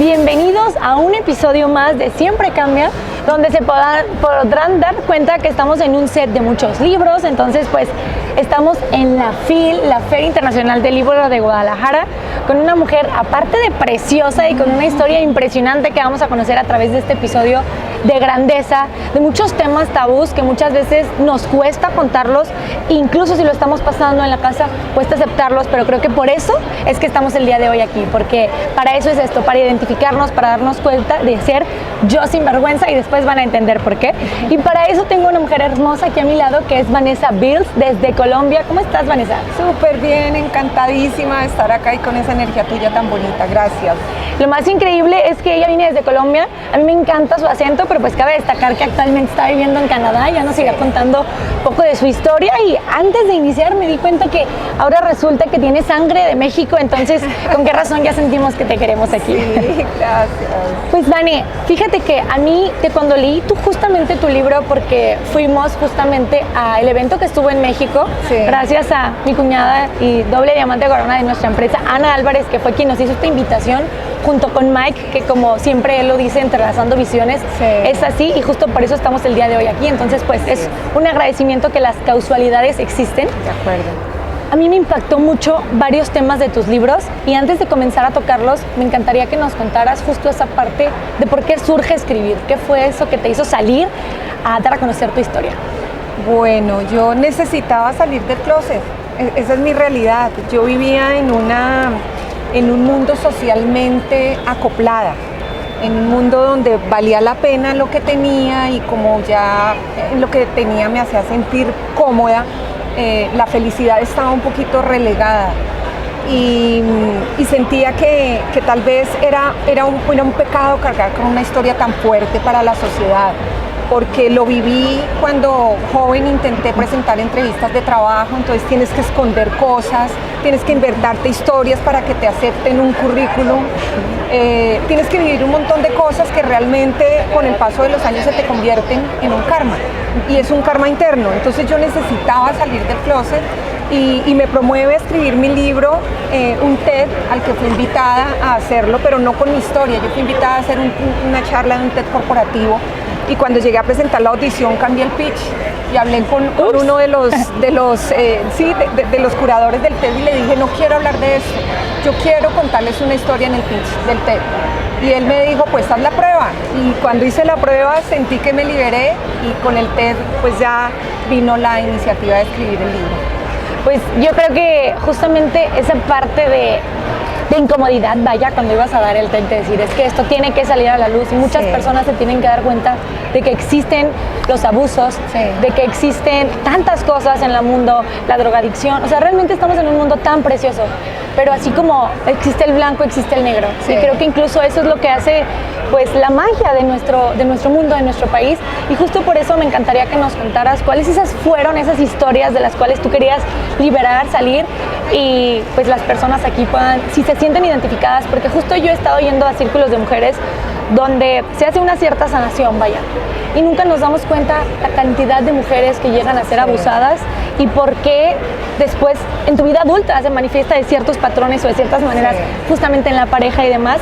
Bienvenidos a un episodio más de Siempre Cambia, donde se podrán dar cuenta que estamos en un set de muchos libros. Entonces pues estamos en la FIL, la Feria Internacional del Libro de Guadalajara, con una mujer aparte de preciosa y con una historia impresionante que vamos a conocer a través de este episodio, de grandeza, de muchos temas tabús que muchas veces nos cuesta contarlos, incluso si lo estamos pasando en la casa cuesta aceptarlos, pero creo que por eso es que estamos el día de hoy aquí, porque para eso es esto, para identificarnos, para darnos cuenta de ser yo sin vergüenza, y después van a entender por qué. Y para eso tengo una mujer hermosa aquí a mi lado, que es Vanessa Bills desde Colombia. ¿Cómo estás, Vanessa? Súper bien, encantadísima de estar acá y con esa energía tuya tan bonita, gracias. Lo más increíble es que ella viene desde Colombia. A mí me encanta su acento, pero pues cabe destacar que actualmente está viviendo en Canadá. Ya nos irá contando un poco de su historia, y antes de iniciar me di cuenta que ahora resulta que tiene sangre de México, entonces ¿con qué razón ya sentimos que te queremos aquí? Sí, gracias. Pues Vane, fíjate que a mí, de cuando leí justamente tu libro, porque fuimos justamente al evento que estuvo en México, sí, gracias a mi cuñada y doble diamante corona de nuestra empresa, Ana Álvarez, que fue quien nos hizo esta invitación, junto con Mike, que como siempre él lo dice, entrelazando visiones, sí, es así, y justo por eso estamos el día de hoy aquí. Entonces pues es un agradecimiento que las causalidades existen. De acuerdo. A mí me impactó mucho varios temas de tus libros, y antes de comenzar a tocarlos, me encantaría que nos contaras justo esa parte de por qué surge escribir. ¿Qué fue eso que te hizo salir a dar a conocer tu historia? Bueno, yo necesitaba salir del closet, esa es mi realidad. Yo vivía en un mundo socialmente acoplada, en un mundo donde valía la pena lo que tenía, y como ya lo que tenía me hacía sentir cómoda, la felicidad estaba un poquito relegada, y sentía que tal vez era un pecado cargar con una historia tan fuerte para la sociedad, porque lo viví cuando joven. Intenté presentar entrevistas de trabajo, entonces tienes que esconder cosas, tienes que inventarte historias para que te acepten un currículum, tienes que vivir un montón de cosas que realmente con el paso de los años se te convierten en un karma, y es un karma interno. Entonces yo necesitaba salir del closet, y me promueve escribir mi libro, un TED al que fui invitada a hacerlo, pero no con mi historia. Yo fui invitada a hacer una charla de un TED corporativo, y cuando llegué a presentar la audición cambié el pitch y hablé con uno de los curadores del TED, y le dije: no quiero hablar de esto, yo quiero contarles una historia en el pitch del TED. Y él me dijo: pues haz la prueba. Y cuando hice la prueba sentí que me liberé, y con el TED pues ya vino la iniciativa de escribir el libro. Pues yo creo que justamente esa parte de incomodidad, vaya, cuando ibas a dar el TED, de decir, es que esto tiene que salir a la luz, y muchas personas se tienen que dar cuenta de que existen los abusos, de que existen tantas cosas en el mundo, la drogadicción. O sea, realmente estamos en un mundo tan precioso, pero así como existe el blanco, existe el negro. Y creo que incluso eso es lo que hace pues la magia de nuestro mundo, de nuestro país. Y justo por eso me encantaría que nos contaras cuáles fueron esas historias de las cuales tú querías liberar, salir, y pues las personas aquí puedan, si se sienten identificadas, porque justo yo he estado yendo a círculos de mujeres donde se hace una cierta sanación, vaya, y nunca nos damos cuenta la cantidad de mujeres que llegan a ser abusadas, y por qué después en tu vida adulta se manifiesta de ciertos patrones o de ciertas maneras, justamente en la pareja y demás.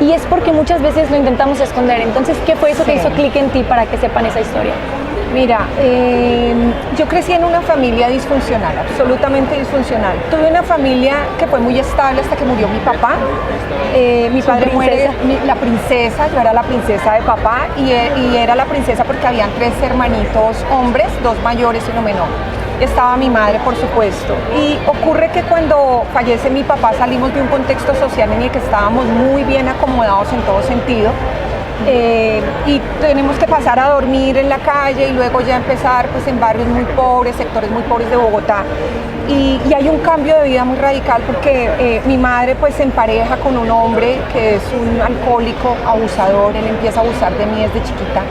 Y es porque muchas veces lo intentamos esconder. Entonces, ¿qué fue eso que hizo clic en ti para que sepan esa historia? Mira, yo crecí en una familia disfuncional, absolutamente disfuncional. Tuve una familia que fue muy estable hasta que murió mi papá. Mi padre muere, la princesa, yo era la princesa de papá, y era la princesa porque habían 3 hermanitos hombres, 2 mayores y uno menor. Estaba mi madre, por supuesto, y ocurre que cuando fallece mi papá salimos de un contexto social en el que estábamos muy bien acomodados en todo sentido, y tenemos que pasar a dormir en la calle y luego ya empezar pues en barrios muy pobres, sectores muy pobres de Bogotá, y hay un cambio de vida muy radical porque mi madre pues se empareja con un hombre que es un alcohólico, abusador. Él empieza a abusar de mí desde chiquita,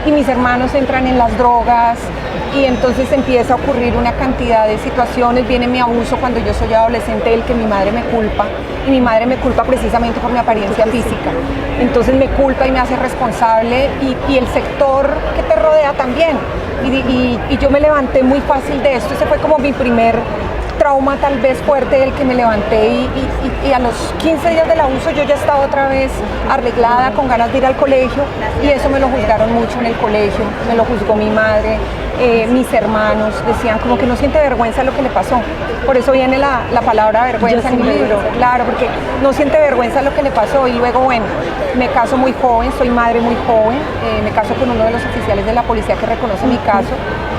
y mis hermanos entran en las drogas, y entonces empieza a ocurrir una cantidad de situaciones. Viene mi abuso cuando yo soy adolescente, el que mi madre me culpa, y mi madre me culpa precisamente por mi apariencia física. Entonces me culpa y me hace responsable, y el sector que te rodea también. Y yo me levanté muy fácil de esto. Ese fue como mi primer trauma tal vez fuerte del que me levanté y a los 15 días del abuso yo ya estaba otra vez arreglada, con ganas de ir al colegio, y eso me lo juzgaron mucho en el colegio, me lo juzgó mi madre, mis hermanos, decían como que no siente vergüenza lo que le pasó. Por eso viene la palabra vergüenza en mi libro, claro, porque no siente vergüenza lo que le pasó. Y luego, bueno, me caso muy joven, soy madre muy joven, me caso con uno de los oficiales de la policía que reconoce mi caso.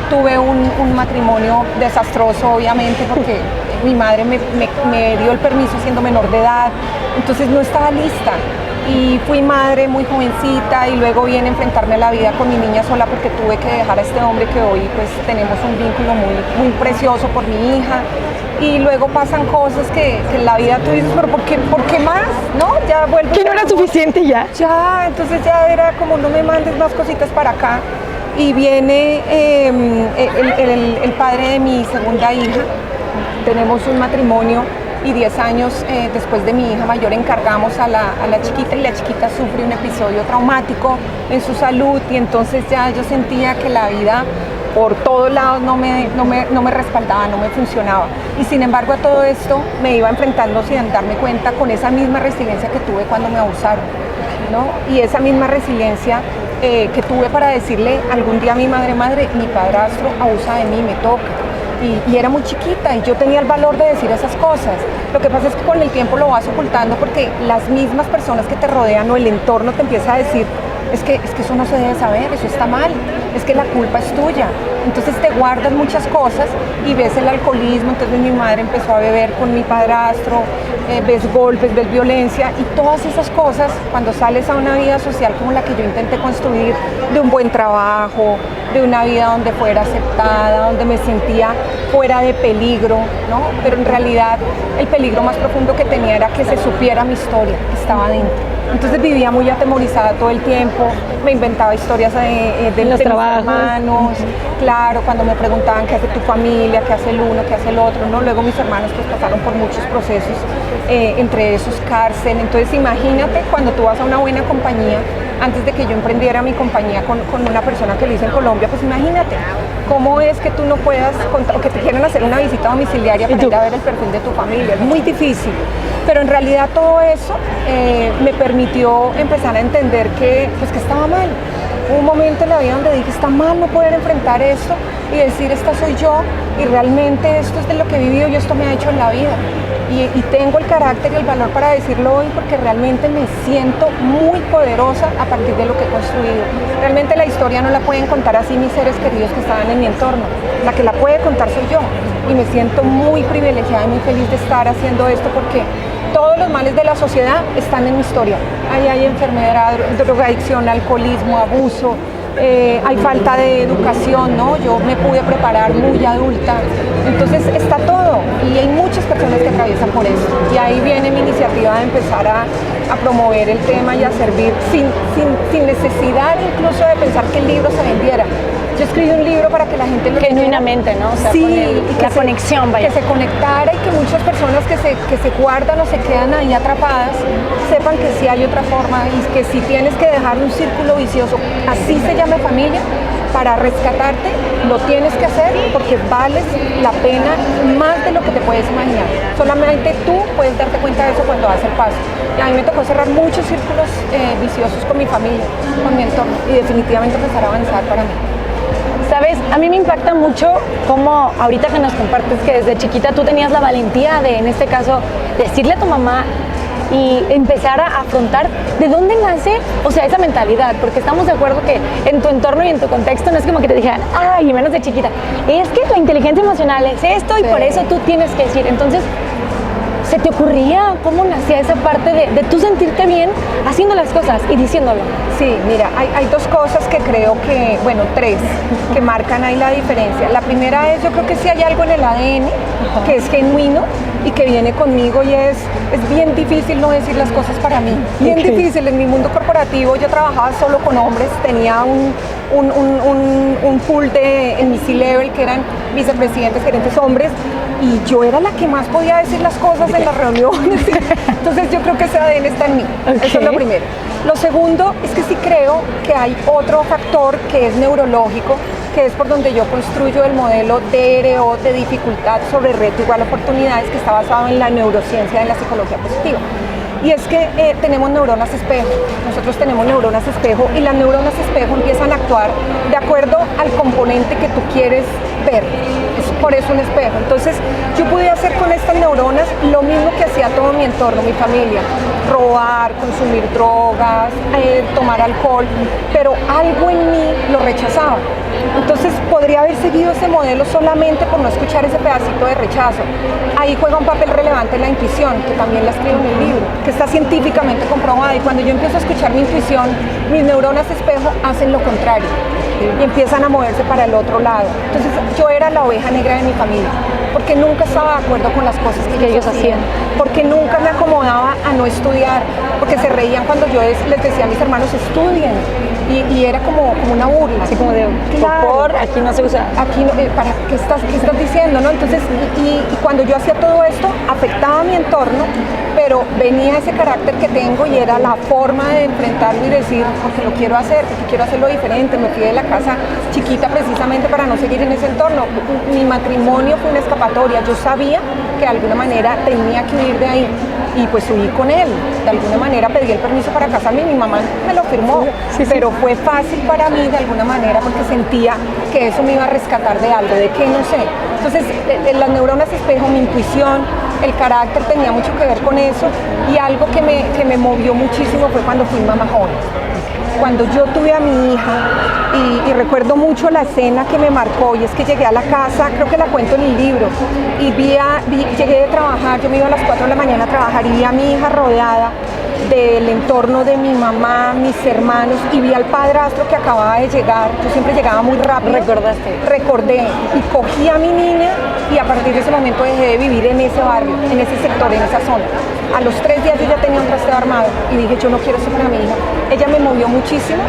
Tuve un matrimonio desastroso, obviamente, porque mi madre me dio el permiso siendo menor de edad, entonces no estaba lista. Y fui madre muy jovencita y luego viene a enfrentarme a la vida con mi niña sola porque tuve que dejar a este hombre que hoy pues tenemos un vínculo muy precioso por mi hija. Y luego pasan cosas que en la vida tú dices, pero ¿por qué más? ¿No? Ya vuelvo. ¿Que no era suficiente ya? Ya, entonces ya era como no me mandes más cositas para acá. Y viene el padre de mi segunda hija, tenemos un matrimonio y 10 años después de mi hija mayor encargamos a la chiquita, y la chiquita sufre un episodio traumático en su salud, y entonces ya yo sentía que la vida por todos lados no me respaldaba, no me funcionaba. Y sin embargo a todo esto me iba enfrentando sin darme cuenta con esa misma resiliencia que tuve cuando me abusaron, ¿no? Y esa misma resiliencia que tuve para decirle algún día a mi madre, mi padrastro abusa de mí, me toca. Y era muy chiquita y yo tenía el valor de decir esas cosas. Lo que pasa es que con el tiempo lo vas ocultando porque las mismas personas que te rodean o el entorno te empieza a decir, es que eso no se debe saber, eso está mal, es que la culpa es tuya. Entonces te guardas muchas cosas y ves el alcoholismo. Entonces mi madre empezó a beber con mi padrastro, ves golpes, ves violencia, y todas esas cosas, cuando sales a una vida social como la que yo intenté construir, de un buen trabajo, de una vida donde fuera aceptada, donde me sentía fuera de peligro, ¿no? Pero en realidad el peligro más profundo que tenía era que se supiera mi historia, que estaba dentro. Entonces vivía muy atemorizada todo el tiempo, me inventaba historias de los trabajos, mis hermanos, claro, cuando me preguntaban qué hace tu familia, qué hace el uno, qué hace el otro, ¿no? Luego mis hermanos pues pasaron por muchos procesos, entre esos cárcel. Entonces imagínate cuando tú vas a una buena compañía, antes de que yo emprendiera mi compañía con una persona que lo hizo en Colombia, pues imagínate cómo es que tú no puedas, o que te quieran hacer una visita domiciliaria para ir a ver el perfil de tu familia, es muy difícil. Pero en realidad todo eso me permitió empezar a entender que estaba mal. Hubo un momento en la vida donde dije, está mal no poder enfrentar esto y decir, esta soy yo, y realmente esto es de lo que he vivido y esto me ha hecho en la vida. Y tengo el carácter y el valor para decirlo hoy porque realmente me siento muy poderosa a partir de lo que he construido. Realmente la historia no la pueden contar así mis seres queridos que estaban en mi entorno. La que la puede contar soy yo. Y me siento muy privilegiada y muy feliz de estar haciendo esto porque todos los males de la sociedad están en mi historia. Ahí hay enfermedad, drogadicción, alcoholismo, abuso, hay falta de educación, ¿no? Yo me pude preparar muy adulta, entonces está todo y hay muchas personas que atraviesan por eso. Y ahí viene mi iniciativa de empezar a promover el tema y a servir sin necesidad incluso de pensar que el libro se vendiera. Yo escribí un libro para que la gente lo genuinamente, ¿no? O sea, sí, y que la conexión, vaya. Que se conectara y que muchas personas que se guardan o se quedan ahí atrapadas sepan que sí hay otra forma y que si tienes que dejar un círculo vicioso, así se llame familia, para rescatarte, lo tienes que hacer porque vales la pena más de lo que te puedes imaginar. Solamente tú puedes darte cuenta de eso cuando das el paso. Y a mí me tocó cerrar muchos círculos viciosos con mi familia, con mi entorno, y definitivamente empezar a avanzar para mí. Sabes, a mí me impacta mucho cómo ahorita que nos compartes que desde chiquita tú tenías la valentía de, en este caso, decirle a tu mamá y empezar a afrontar de dónde nace, o sea, esa mentalidad, porque estamos de acuerdo que en tu entorno y en tu contexto no es como que te dijeran, ay, y menos de chiquita, es que la inteligencia emocional es esto y por eso tú tienes que decir. Entonces, ¿se te ocurría cómo nacía esa parte de tú sentirte bien haciendo las cosas y diciéndolo? Sí, mira, hay dos cosas que creo que, bueno, tres, que marcan ahí la diferencia. La primera es, yo creo que sí hay algo en el ADN que es genuino y que viene conmigo y es bien difícil no decir las cosas para mí. Bien difícil. En mi mundo corporativo yo trabajaba solo con hombres, tenía un pool en mi C-Level que eran vicepresidentes, gerentes hombres, y yo era la que más podía decir las cosas en las reuniones. Entonces yo creo que ese ADN está en mí. Okay. Eso es lo primero. Lo segundo es que sí creo que hay otro factor que es neurológico, que es por donde yo construyo el modelo DRO de dificultad sobre reto igual oportunidades, que está basado en la neurociencia de la psicología positiva. Y es que tenemos neuronas espejo, nosotros tenemos neuronas espejo, y las neuronas espejo empiezan a actuar de acuerdo al componente que tú quieres ver, es por eso un espejo. Entonces yo pude hacer con estas neuronas lo mismo que hacía todo mi entorno, mi familia: robar, consumir drogas, tomar alcohol, pero algo en mí lo rechazaba. Entonces podría haber seguido ese modelo solamente por no escuchar ese pedacito de rechazo. Ahí juega un papel relevante la intuición, que también la escribo en el libro, que está científicamente comprobada, y cuando yo empiezo a escuchar mi intuición, mis neuronas espejo hacen lo contrario y empiezan a moverse para el otro lado. Entonces yo era la oveja negra de mi familia, porque nunca estaba de acuerdo con las cosas que ellos hacían, porque nunca me acomodaba a no estudiar, porque se reían cuando yo les decía a mis hermanos: estudien, y era como una burla. Así como de, claro, aquí no se usa. Aquí no, ¿para qué estás diciendo? ¿No? Entonces, y cuando yo hacía todo esto, afectaba a mi entorno, pero venía ese carácter que tengo y era la forma de enfrentarlo y decir: porque lo quiero hacer, porque quiero hacerlo diferente. Me fui de la casa chiquita precisamente para no seguir en ese entorno. Mi matrimonio fue una escapatoria. Yo sabía que de alguna manera tenía que huir de ahí, y pues huí con él. De alguna manera pedí el permiso para casarme y mi mamá me lo firmó, pero fue fácil para mí de alguna manera porque sentía que eso me iba a rescatar de algo, de que no sé. Entonces las neuronas espejo, mi intuición, el carácter tenía mucho que ver con eso, y algo que me movió muchísimo fue cuando fui mamá joven. Cuando yo tuve a mi hija, y recuerdo mucho la escena que me marcó, y es que llegué a la casa, creo que la cuento en el libro, y llegué de trabajar, yo me iba a las 4 de la mañana a trabajar, y vi a mi hija rodeada del entorno de mi mamá, mis hermanos, y vi al padrastro que acababa de llegar. Yo siempre llegaba muy rápido. ¿Recordaste? Recordé, y cogí a mi niña, y a partir de ese momento dejé de vivir en ese barrio, en ese sector, en esa zona. A los 3 días yo ya tenía un trasteo armado, y dije: yo no quiero eso para mi hija. Ella me movió muchísimo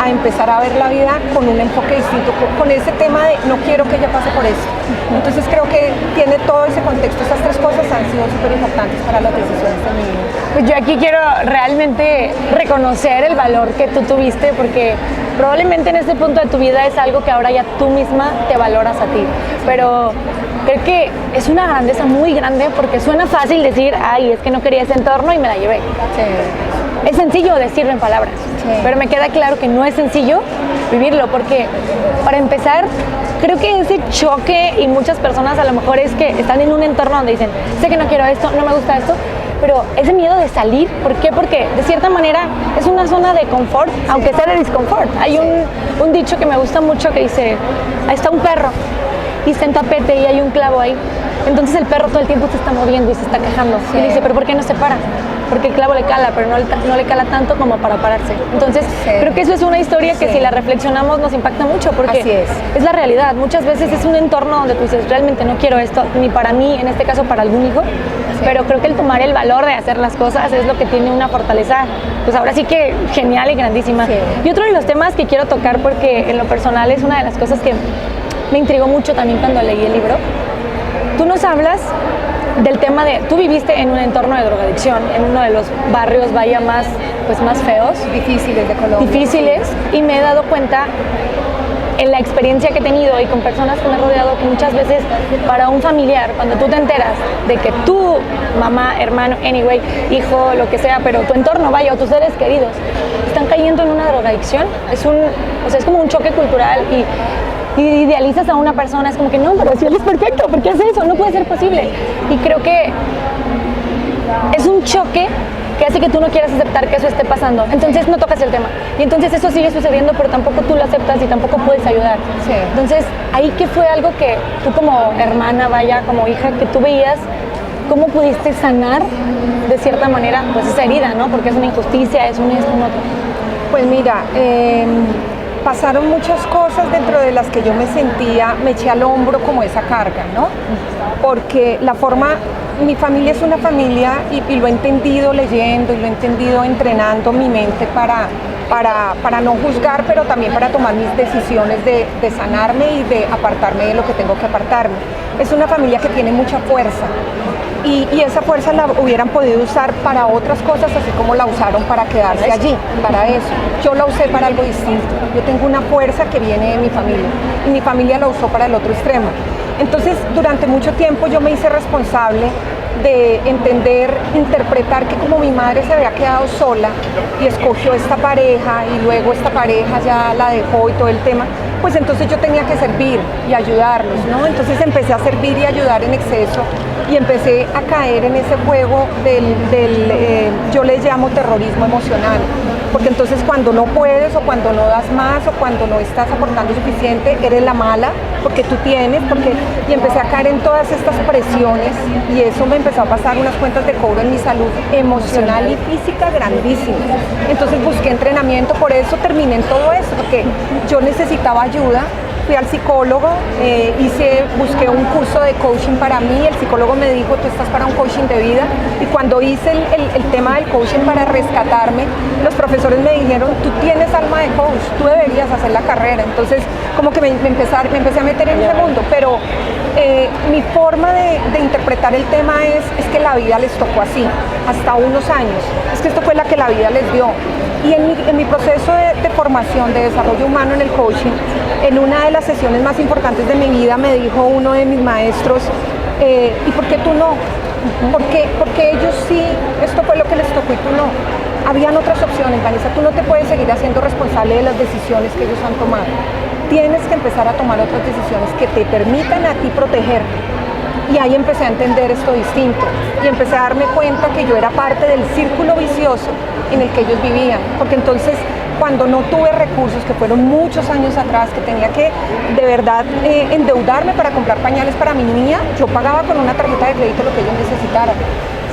a empezar a ver la vida con un enfoque distinto, con ese tema de no quiero que ella pase por esto. Entonces creo que tiene todo ese contexto. Estas 3 cosas han sido súper importantes para las decisiones de mi vida. Pues yo aquí quiero realmente reconocer el valor que tú tuviste, porque probablemente en este punto de tu vida es algo que ahora ya tú misma te valoras a ti, pero creo que es una grandeza muy grande, porque suena fácil decir: ay, es que no quería ese entorno y me la llevé. Sí. Es sencillo decirlo en palabras, sí, pero me queda claro que no es sencillo vivirlo, porque para empezar, creo que ese choque, y muchas personas a lo mejor es que están en un entorno donde dicen: sé que no quiero esto, no me gusta esto, pero ese miedo de salir, ¿por qué? Porque de cierta manera es una zona de confort, sí, aunque sea de disconfort. Hay un dicho que me gusta mucho que dice: ahí está un perro y está en tapete y hay un clavo ahí. Entonces el perro todo el tiempo se está moviendo y se está quejando. Sí. Y dice: ¿pero por qué no se para? Porque el clavo le cala, pero no le cala tanto como para pararse. Entonces, sí, creo que eso es una historia que, sí, si la reflexionamos nos impacta mucho, porque así es la realidad. Muchas veces, sí, es un entorno donde tú dices: realmente no quiero esto, ni para mí, en este caso para algún hijo, sí, pero creo que el tomar el valor de hacer las cosas es lo que tiene una fortaleza, pues ahora sí que genial y grandísima. Sí. Y otro de los temas que quiero tocar, porque en lo personal es una de las cosas que me intrigó mucho también cuando leí el libro. Tú nos hablas del tema de, tú viviste en un entorno de drogadicción, en uno de los barrios, vaya, más feos, difíciles de Colombia. Difíciles, y me he dado cuenta en la experiencia que he tenido y con personas que me he rodeado, que muchas veces para un familiar, cuando tú te enteras de que tu mamá, hermano, anyway, hijo, lo que sea, pero tu entorno, vaya, o tus seres queridos, están cayendo en una drogadicción, es como un choque cultural, y idealizas a una persona, es como que no, pero si él es perfecto, ¿por qué hace eso? No puede ser posible. Y creo que es un choque que hace que tú no quieras aceptar que eso esté pasando. Entonces no tocas el tema. Y entonces eso sigue sucediendo, pero tampoco tú lo aceptas y tampoco puedes ayudar. Sí. Entonces, ahí que fue algo que tú como hermana, vaya, como hija, que tú veías, ¿cómo pudiste sanar de cierta manera pues esa herida, ¿no? Porque es una injusticia, es un esto, un otro. Pues mira, pasaron muchas cosas dentro de las que yo me eché al hombro como esa carga, ¿no? Porque la forma mi familia es una familia y lo he entendido leyendo y lo he entendido entrenando mi mente para no juzgar, pero también para tomar mis decisiones de sanarme y de apartarme de lo que tengo que apartarme. Es una familia que tiene mucha fuerza y esa fuerza la hubieran podido usar para otras cosas, así como la usaron para quedarse allí, para eso. Yo la usé para algo distinto. Yo tengo una fuerza que viene de mi familia y mi familia la usó para el otro extremo. Entonces, durante mucho tiempo yo me hice responsable de entender, interpretar que como mi madre se había quedado sola y escogió esta pareja y luego esta pareja ya la dejó y todo el tema, pues entonces yo tenía que servir y ayudarlos, ¿no? Entonces empecé a servir y ayudar en exceso y empecé a caer en ese juego yo le llamo terrorismo emocional, porque entonces cuando no puedes o cuando no das más o cuando no estás aportando suficiente, eres la mala, porque tú tienes, y empecé a caer en todas estas presiones y eso me empezó a pasar unas cuentas de cobro en mi salud emocional y física grandísimas. Entonces busqué entrenamiento, por eso terminé en todo eso, porque yo necesitaba ayuda. Fui al psicólogo, busqué un curso de coaching para mí, el psicólogo me dijo, tú estás para un coaching de vida, y cuando hice el tema del coaching para rescatarme, los profesores me dijeron, tú tienes alma de coach, tú deberías hacer la carrera. Entonces como que me empecé a meter en ese mundo, pero mi forma de interpretar el tema es que la vida les tocó así, hasta unos años, es que esto fue la que la vida les dio. Y en mi proceso de formación, de desarrollo humano en el coaching, en una de las sesiones más importantes de mi vida me dijo uno de mis maestros, ¿y por qué tú no? Porque ellos sí, esto fue lo que les tocó y tú no. Habían otras opciones, Vanessa, tú no te puedes seguir haciendo responsable de las decisiones que ellos han tomado. Tienes que empezar a tomar otras decisiones que te permitan a ti protegerte. Y ahí empecé a entender esto distinto y empecé a darme cuenta que yo era parte del círculo vicioso en el que ellos vivían, porque entonces cuando no tuve recursos, que fueron muchos años atrás, que tenía que de verdad endeudarme para comprar pañales para mi niña, yo pagaba con una tarjeta de crédito lo que ellos necesitaran.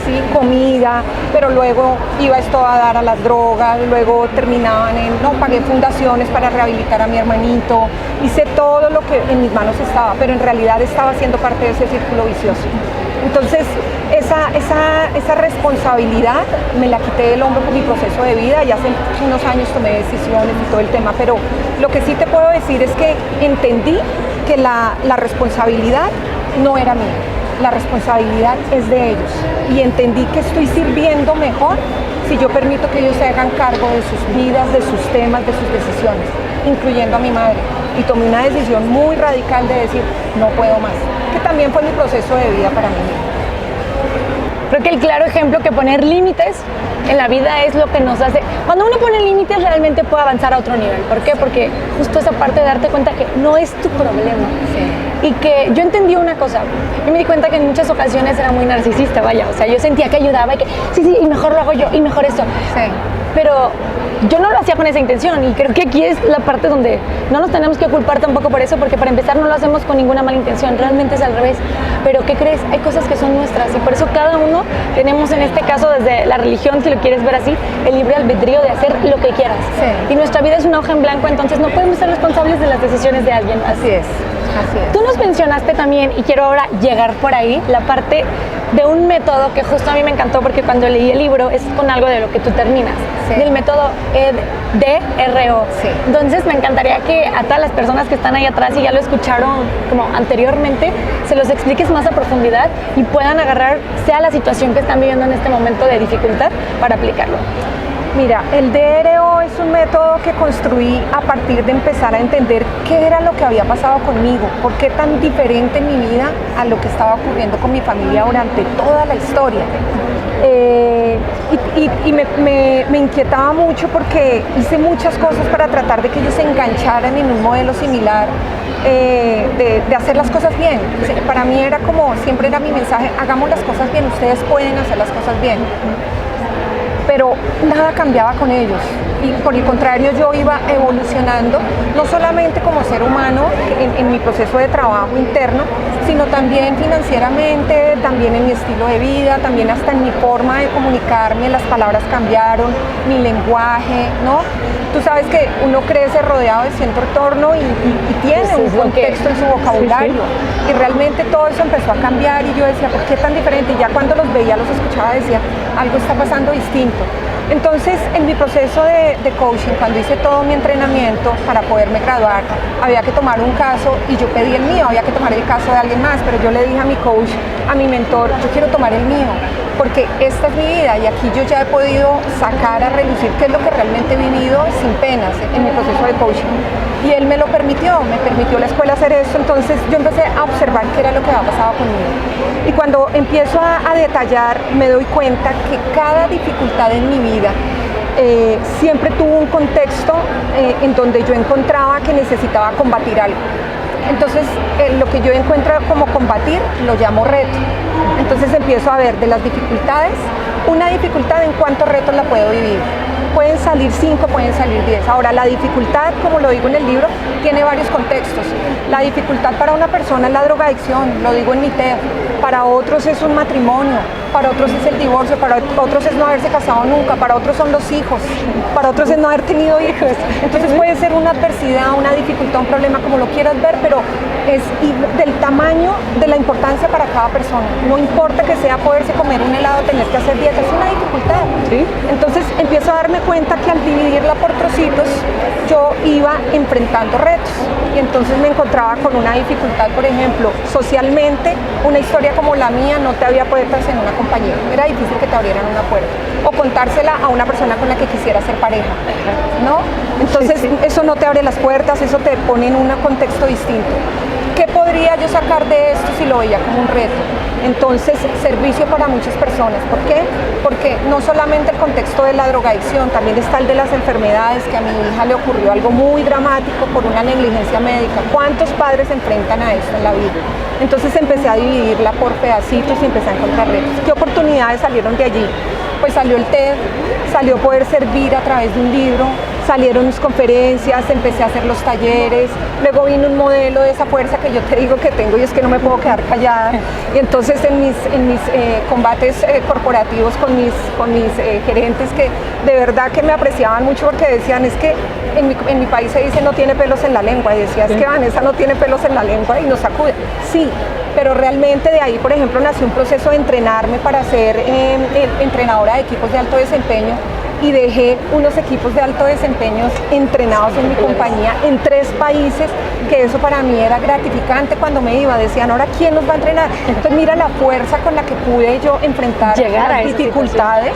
Sí, comida, pero luego iba esto a dar a las drogas, luego terminaban pagué fundaciones para rehabilitar a mi hermanito, hice todo lo que en mis manos estaba, pero en realidad estaba siendo parte de ese círculo vicioso. Entonces, esa responsabilidad me la quité del hombro por mi proceso de vida y hace unos años tomé decisiones y todo el tema, pero lo que sí te puedo decir es que entendí que la responsabilidad no era mía. La responsabilidad es de ellos y entendí que estoy sirviendo mejor si yo permito que ellos se hagan cargo de sus vidas, de sus temas, de sus decisiones, incluyendo a mi madre. Y tomé una decisión muy radical de decir, no puedo más, que también fue mi proceso de vida para mí. Creo que el claro ejemplo que poner límites en la vida es lo que nos hace, cuando uno pone límites realmente puede avanzar a otro nivel. ¿Por qué? Porque justo esa parte de darte cuenta que no es tu problema. Sí. Y que yo entendí una cosa, yo me di cuenta que en muchas ocasiones era muy narcisista, vaya, o sea, yo sentía que ayudaba y que sí, y mejor lo hago yo, y mejor esto. Sí. Pero yo no lo hacía con esa intención y creo que aquí es la parte donde no nos tenemos que culpar tampoco por eso, porque para empezar no lo hacemos con ninguna mala intención, realmente es al revés. Pero ¿qué crees? Hay cosas que son nuestras y por eso cada uno tenemos, en este caso desde la religión, si lo quieres ver así, el libre albedrío de hacer lo que quieras. Sí. Y nuestra vida es una hoja en blanco, entonces no podemos ser responsables de las decisiones de alguien más. Así es. Así es. Tú nos mencionaste también, y quiero ahora llegar por ahí, la parte de un método que justo a mí me encantó porque cuando leí el libro es con algo de lo que tú terminas, sí. Del método EDRO. Sí. Entonces me encantaría que a todas las personas que están ahí atrás y ya lo escucharon como anteriormente, se los expliques más a profundidad y puedan agarrar sea la situación que están viviendo en este momento de dificultad para aplicarlo. Mira, el DRO es un método que construí a partir de empezar a entender qué era lo que había pasado conmigo, por qué tan diferente en mi vida a lo que estaba ocurriendo con mi familia durante toda la historia. Me inquietaba mucho porque hice muchas cosas para tratar de que ellos se engancharan en un modelo similar de hacer las cosas bien. Para mí era como, siempre era mi mensaje, hagamos las cosas bien, ustedes pueden hacer las cosas bien. pero nada cambiaba con ellos. Y por el contrario, yo iba evolucionando, no solamente como ser humano en mi proceso de trabajo interno, sino también financieramente, también en mi estilo de vida, también hasta en mi forma de comunicarme, las palabras cambiaron, mi lenguaje, ¿no? Tú sabes que uno crece rodeado de cierto entorno y tiene un contexto en su vocabulario. Y realmente todo eso empezó a cambiar y yo decía, ¿por qué tan diferente? Y ya cuando los veía, los escuchaba, decía, algo está pasando distinto. Entonces, en mi proceso de coaching, cuando hice todo mi entrenamiento para poderme graduar, había que tomar un caso y yo pedí el mío, había que tomar el caso de alguien más, pero yo le dije a mi coach, a mi mentor, yo quiero tomar el mío, porque esta es mi vida y aquí yo ya he podido sacar a relucir qué es lo que realmente he vivido sin penas en mi proceso de coaching. Y él me permitió la escuela hacer eso, entonces yo empecé a observar qué era lo que había pasado conmigo. Y cuando empiezo a detallar, me doy cuenta que cada dificultad en mi vida siempre tuvo un contexto en donde yo encontraba que necesitaba combatir algo. Entonces, lo que yo encuentro como combatir, lo llamo reto. Entonces empiezo a ver de las dificultades, una dificultad en cuántos retos la puedo vivir. Pueden salir 5, pueden salir 10. Ahora, la dificultad, como lo digo en el libro, tiene varios contextos. La dificultad para una persona es la drogadicción, lo digo en mi TED. Para otros es un matrimonio, para otros es el divorcio, para otros es no haberse casado nunca, para otros son los hijos, para otros es no haber tenido hijos. Entonces puede ser una adversidad, una dificultad, un problema, como lo quieras ver, pero es del tamaño de la importancia para cada persona. No importa que sea poderse comer un helado, tener que hacer dieta, es una dificultad. ¿Sí? Entonces empiezo a darme cuenta que al dividirla por trocitos, yo iba enfrentando retos. Y entonces me encontraba con una dificultad, por ejemplo, socialmente, una historia como la mía no te había puertas en una compañía. Era difícil que te abrieran una puerta. O contársela a una persona con la que quisieras ser pareja, ¿no? Entonces eso no te abre las puertas, eso te pone en un contexto distinto. ¿Qué podría yo sacar de esto si lo veía como un reto? Entonces, servicio para muchas personas. ¿Por qué? Porque no solamente el contexto de la drogadicción, también está el de las enfermedades, que a mi hija le ocurrió algo muy dramático por una negligencia médica. ¿Cuántos padres se enfrentan a esto en la vida? Entonces empecé a dividirla por pedacitos y empecé a encontrar retos. ¿Qué oportunidades salieron de allí? Pues salió el TED, salió poder servir a través de un libro, salieron mis conferencias, empecé a hacer los talleres, luego vino un modelo de esa fuerza que yo te digo que tengo y es que no me puedo quedar callada. Y entonces en mis combates corporativos con mis gerentes, que de verdad que me apreciaban mucho porque decían, es que en mi país se dice no tiene pelos en la lengua, y decía, es que Vanessa no tiene pelos en la lengua, y nos sacude. Sí, pero realmente de ahí, por ejemplo, nació un proceso de entrenarme para ser entrenadora de equipos de alto desempeño, y dejé unos equipos de alto desempeño entrenados en mi compañía en 3 países, que eso para mí era gratificante. Cuando me iba decían, ahora ¿quién nos va a entrenar? Entonces mira la fuerza con la que pude yo enfrentar las dificultades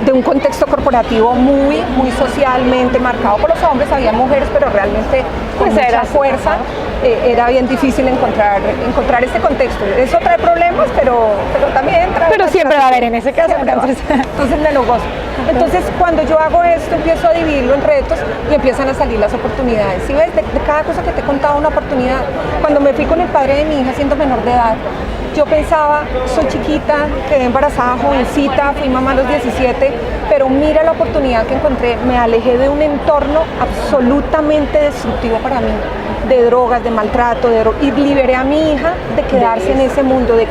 de un contexto corporativo muy socialmente marcado por los hombres. Había mujeres, pero realmente con mucha fuerza. Era bien difícil encontrar este contexto. Eso trae problemas, pero también trae... Pero siempre va a haber en ese caso. Entonces me lo gozo. Entonces cuando yo hago esto, empiezo a dividirlo en retos y empiezan a salir las oportunidades. Si ves, de cada cosa que te he contado, una oportunidad. Cuando me fui con el padre de mi hija siendo menor de edad, yo pensaba, soy chiquita, quedé embarazada, jovencita, fui mamá a los 17, pero mira la oportunidad que encontré. Me alejé de un entorno absolutamente destructivo para mí, de drogas, de maltrato, y liberé a mi hija de quedarse en ese mundo, de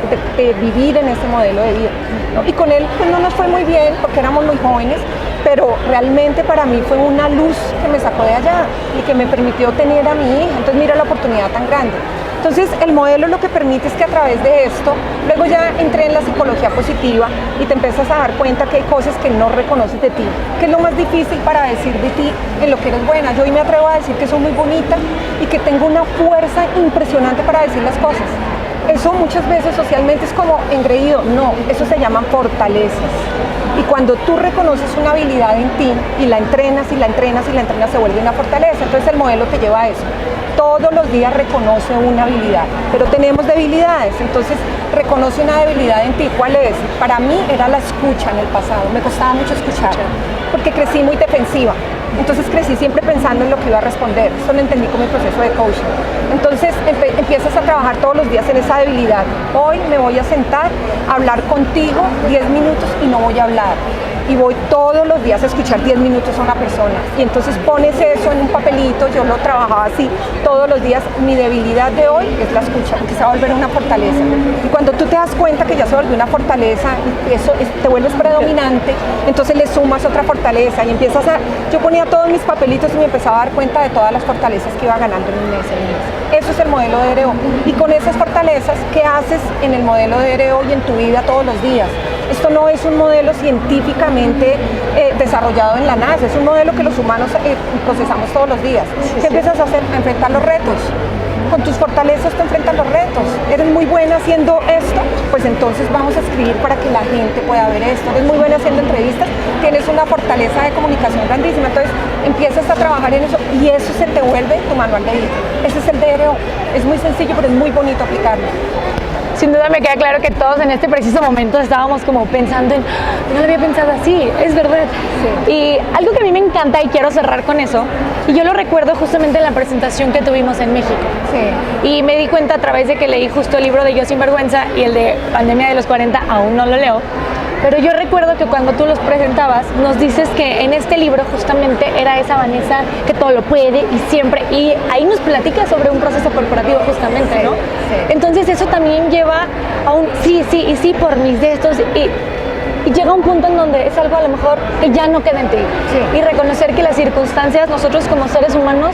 vivir en ese modelo de vida, ¿no? Y con él pues no nos fue muy bien porque éramos muy jóvenes, pero realmente para mí fue una luz que me sacó de allá y que me permitió tener a mi hija. Entonces mira la oportunidad tan grande. Entonces el modelo lo que permite es que a través de esto, luego ya entré en la psicología positiva y te empiezas a dar cuenta que hay cosas que no reconoces de ti, que es lo más difícil para decir de ti en lo que eres buena. Yo hoy me atrevo a decir que soy muy bonita y que tengo una fuerza impresionante para decir las cosas. Eso muchas veces socialmente es como engreído. No, eso se llaman fortalezas. Y cuando tú reconoces una habilidad en ti y la entrenas y la entrenas y la entrenas, se vuelve una fortaleza. Entonces el modelo te lleva a eso. Todos los días reconoce una habilidad, pero tenemos debilidades. Entonces reconoce una debilidad en ti. ¿Cuál es? Para mí era la escucha en el pasado. Me costaba mucho escuchar porque crecí muy defensiva. Entonces crecí siempre pensando en lo que iba a responder. Eso lo entendí con mi proceso de coaching. Entonces empiezas a trabajar todos los días en esa debilidad. Hoy me voy a sentar a hablar contigo 10 minutos y no voy a hablar. y voy todos los días a escuchar 10 minutos a una persona. Y entonces pones eso en un papelito, yo lo trabajaba así todos los días. Mi debilidad de hoy es la escucha, porque se va a volver una fortaleza. Y cuando tú te das cuenta que ya se volvió una fortaleza, te vuelves predominante, entonces le sumas otra fortaleza y empiezas a... Yo ponía todos mis papelitos y me empezaba a dar cuenta de todas las fortalezas que iba ganando en un mes. Eso es el modelo de DRO. Y con esas fortalezas, ¿qué haces en el modelo de DRO y en tu vida todos los días? Esto no es un modelo científicamente desarrollado en la NASA, es un modelo que los humanos procesamos todos los días. ¿Qué empiezas a hacer? A enfrentar los retos. Con tus fortalezas te enfrentas los retos. Eres muy buena haciendo esto, pues entonces vamos a escribir para que la gente pueda ver esto. Eres muy buena haciendo entrevistas, tienes una fortaleza de comunicación grandísima, entonces empiezas a trabajar en eso y eso se te vuelve tu manual de vida. Ese es el DRO. Es muy sencillo, pero es muy bonito aplicarlo. Sin duda me queda claro que todos en este preciso momento estábamos como pensando en, no lo había pensado así, es verdad. Sí. Y algo que a mí me encanta y quiero cerrar con eso, y yo lo recuerdo justamente en la presentación que tuvimos en México. Sí. Y me di cuenta a través de que leí justo el libro de Yo Sin Vergüenza y el de Pandemia de los 40, aún no lo leo. Pero yo recuerdo que cuando tú los presentabas, nos dices que en este libro justamente era esa Vanessa que todo lo puede y siempre, y ahí nos platica sobre un proceso corporativo justamente, ¿no? Sí. Entonces eso también lleva a un sí por mis de estos, y llega un punto en donde es algo a lo mejor que ya no queda en ti. Sí. Y reconocer que las circunstancias, nosotros como seres humanos,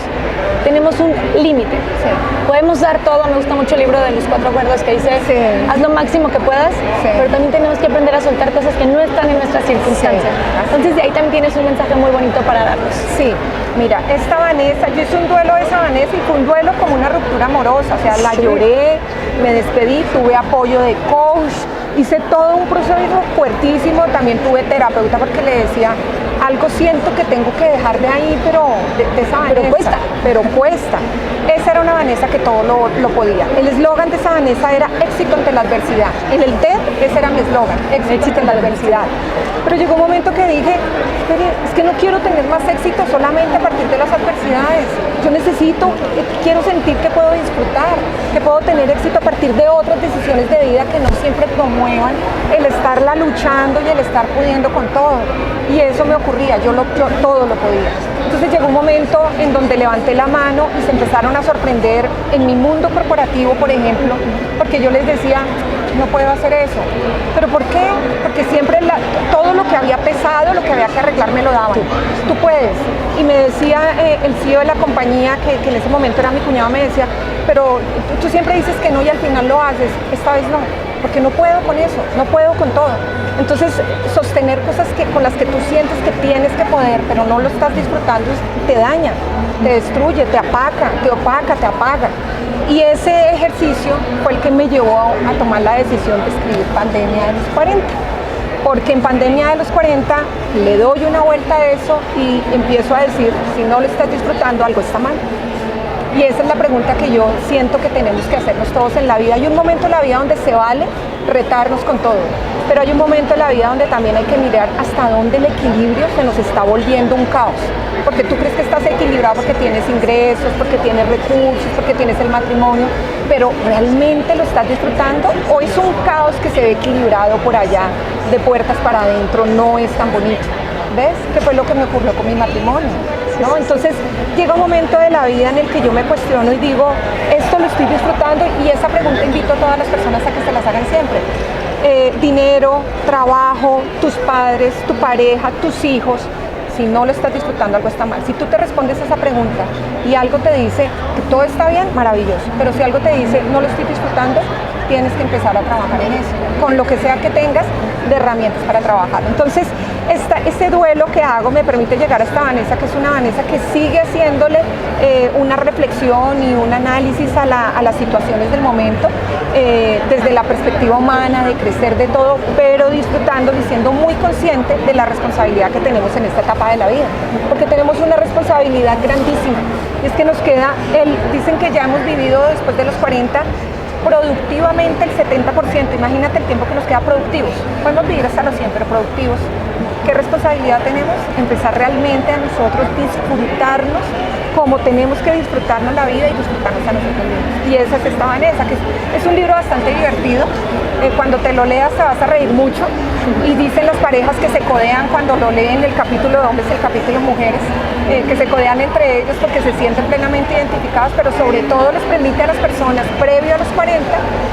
tenemos un límite. Sí. Podemos dar todo, me gusta mucho el libro de los 4 acuerdos que dice, sí, haz lo máximo que puedas, sí, pero también tenemos que aprender a soltar cosas que no están en nuestras circunstancias. Sí. Entonces de ahí también tienes un mensaje muy bonito para darnos. Sí, mira, esta Vanessa, yo hice un duelo de esa Vanessa y fue un duelo como una ruptura amorosa, o sea, la lloré, me despedí, tuve apoyo de coach, hice todo un proceso fuertísimo, también tuve terapeuta porque le decía, algo siento que tengo que dejar de ahí, pero de esa Vanessa. Pero cuesta. Esa era una Vanessa que todo lo podía. El eslogan de esa Vanessa era éxito ante la adversidad. En el TED ese era mi eslogan, éxito ante la adversidad. Pero llegó un momento que dije, es que no quiero tener más éxito solamente a partir de las adversidades. Yo quiero sentir que puedo disfrutar, que puedo tener éxito a partir de otras decisiones de vida que no siempre promuevan el estarla luchando y el estar pudiendo con todo. Y eso me ocurría, yo todo lo podía. Entonces llegó un momento en donde levanté la mano y se empezaron a sorprender en mi mundo corporativo, por ejemplo, porque yo les decía, no puedo hacer eso. ¿Pero por qué? Porque siempre todo lo que había pesado, lo que había que arreglar me lo daban. Tú puedes. Y me decía el CEO de la compañía, que en ese momento era mi cuñado, me decía, pero tú siempre dices que no y al final lo haces. Esta vez no, porque no puedo con eso, no puedo con todo. Entonces, sostener cosas con las que tú sientes que tienes que poder, pero no lo estás disfrutando, te daña, te destruye, te opaca, te apaga. Y ese ejercicio fue el que me llevó a tomar la decisión de escribir Pandemia de los 40. Porque en Pandemia de los 40 le doy una vuelta a eso y empiezo a decir, si no lo estás disfrutando, algo está mal. Y esa es la pregunta que yo siento que tenemos que hacernos todos en la vida. Hay un momento en la vida donde se vale retarnos con todo, pero hay un momento en la vida donde también hay que mirar hasta dónde el equilibrio se nos está volviendo un caos. Porque tú crees que estás equilibrado porque tienes ingresos, porque tienes recursos, porque tienes el matrimonio, pero ¿realmente lo estás disfrutando? ¿O es un caos que se ve equilibrado por allá, de puertas para adentro, no es tan bonito? ¿Ves? Que fue lo que me ocurrió con mi matrimonio, ¿no? Entonces llega un momento de la vida en el que yo me cuestiono y digo, esto lo estoy disfrutando, y esa pregunta invito a todas las personas a que se las hagan siempre. Dinero, trabajo, tus padres, tu pareja, tus hijos, si no lo estás disfrutando, algo está mal. Si tú te respondes a esa pregunta y algo te dice que todo está bien, maravilloso, pero si algo te dice no lo estoy disfrutando, tienes que empezar a trabajar en eso, con lo que sea que tengas de herramientas para trabajar. Entonces, este duelo que hago me permite llegar a esta Vanessa, que es una Vanessa que sigue haciéndole una reflexión y un análisis a las situaciones del momento, desde la perspectiva humana, de crecer de todo, pero disfrutando y siendo muy consciente de la responsabilidad que tenemos en esta etapa de la vida, porque tenemos una responsabilidad grandísima, y es que nos queda, dicen que ya hemos vivido después de los 40, productivamente el 70%, imagínate el tiempo que nos queda productivos, podemos vivir hasta los 100, pero productivos ¿Qué responsabilidad tenemos? Empezar realmente a nosotros disfrutarnos como tenemos que disfrutarnos la vida y disfrutarnos a nosotros mismos. Y esa es esta Vanessa, que es un libro bastante divertido. Cuando te lo leas te vas a reír mucho. Y dicen las parejas que se codean cuando lo leen, el capítulo de hombres y el capítulo de mujeres, que se codean entre ellos porque se sienten plenamente identificados, pero sobre todo les permite a las personas, previo a los 40,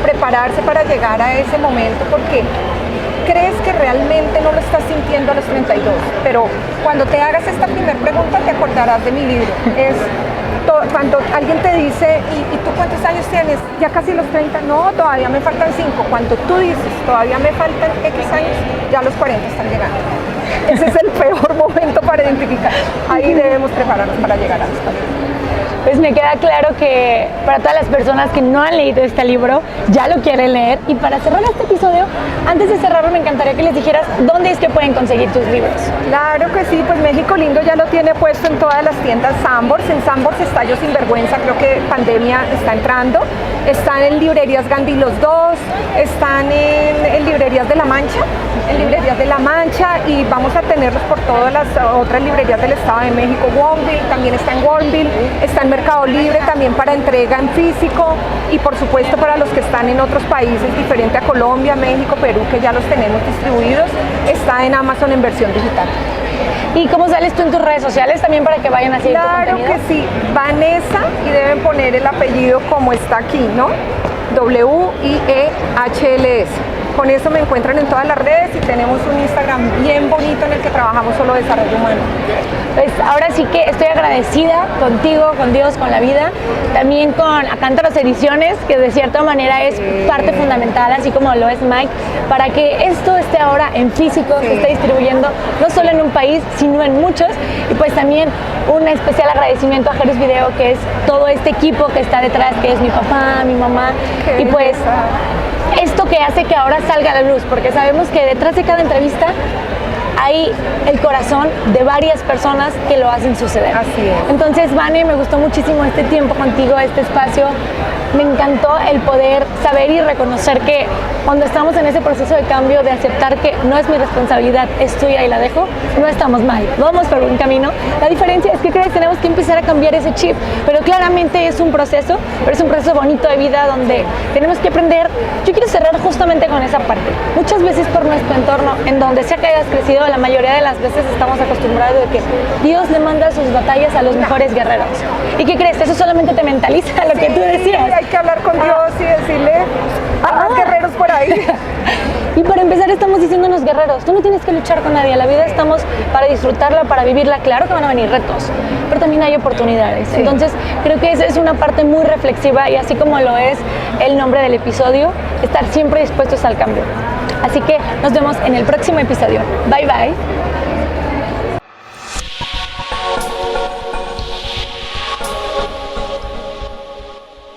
prepararse para llegar a ese momento, porque crees que realmente no lo estás sintiendo a los 32, pero cuando te hagas esta primera pregunta te acordarás de mi libro. Cuando alguien te dice, ¿y tú cuántos años tienes? Ya casi los 30, no, todavía me faltan 5. Cuando tú dices, todavía me faltan X años, ya los 40 están llegando. Ese es el peor momento para identificar. Ahí debemos prepararnos para llegar a los 40. Pues me queda claro que para todas las personas que no han leído este libro, ya lo quieren leer. Y para cerrar este episodio, antes de cerrarlo, me encantaría que les dijeras dónde es que pueden conseguir tus libros. Claro que sí, pues México Lindo ya lo tiene puesto en todas las tiendas Sanborns. En Sanborns está Yo Sinvergüenza, creo que pandemia está entrando. Están en librerías Gandhi los dos, están en librerías de La Mancha, y vamos a tenerlos por todas las otras librerías del Estado de México. Warmville, también está en Warmville, está en Mercado Libre también para entrega en físico, y por supuesto para los que están en otros países diferente a Colombia, México, Perú, que ya los tenemos distribuidos, está en Amazon en versión digital. ¿Y cómo sales tú en tus redes sociales también para que vayan a seguir tu contenido? Claro que sí, Vanessa, y deben poner el apellido como está aquí, ¿no? WIEHLS. Con eso me encuentran en todas las redes, y tenemos un Instagram bien bonito en el que trabajamos solo desarrollo humano. Pues ahora sí que estoy agradecida contigo, con Dios, con la vida, también con Acántaros Ediciones, que de cierta manera es parte fundamental, así como lo es Mike, para que esto esté ahora en físico, se esté distribuyendo no solo en un país, sino en muchos. Y pues también un especial agradecimiento a Jerus Video, que es todo este equipo que está detrás, que es mi papá, mi mamá, y pues esto que hace que ahora salga a la luz, porque sabemos que detrás de cada entrevista hay el corazón de varias personas que lo hacen suceder. Así es. Entonces, Vane, me gustó muchísimo este tiempo contigo, este espacio. Me encantó el poder saber y reconocer que cuando estamos en ese proceso de cambio, de aceptar que no es mi responsabilidad, es tuya y la dejo, no estamos mal, vamos por un camino. La diferencia es que creo que tenemos que empezar a cambiar ese chip, pero claramente es un proceso, pero es un proceso bonito de vida donde tenemos que aprender. Yo quiero cerrar justamente con esa parte. Muchas veces por nuestro entorno, en donde sea que hayas crecido, la mayoría de las veces estamos acostumbrados de que Dios le manda sus batallas a los mejores guerreros. ¿Y qué crees? Eso solamente te mentaliza lo que tú decías. Hay que hablar con Dios y decirle, más guerreros por ahí. Y para empezar estamos diciéndonos guerreros, tú no tienes que luchar con nadie, la vida estamos para disfrutarla, para vivirla. Claro que van a venir retos, pero también hay oportunidades. Sí. Entonces creo que esa es una parte muy reflexiva, y así como lo es el nombre del episodio, estar siempre dispuestos al cambio. Así que nos vemos en el próximo episodio. Bye bye.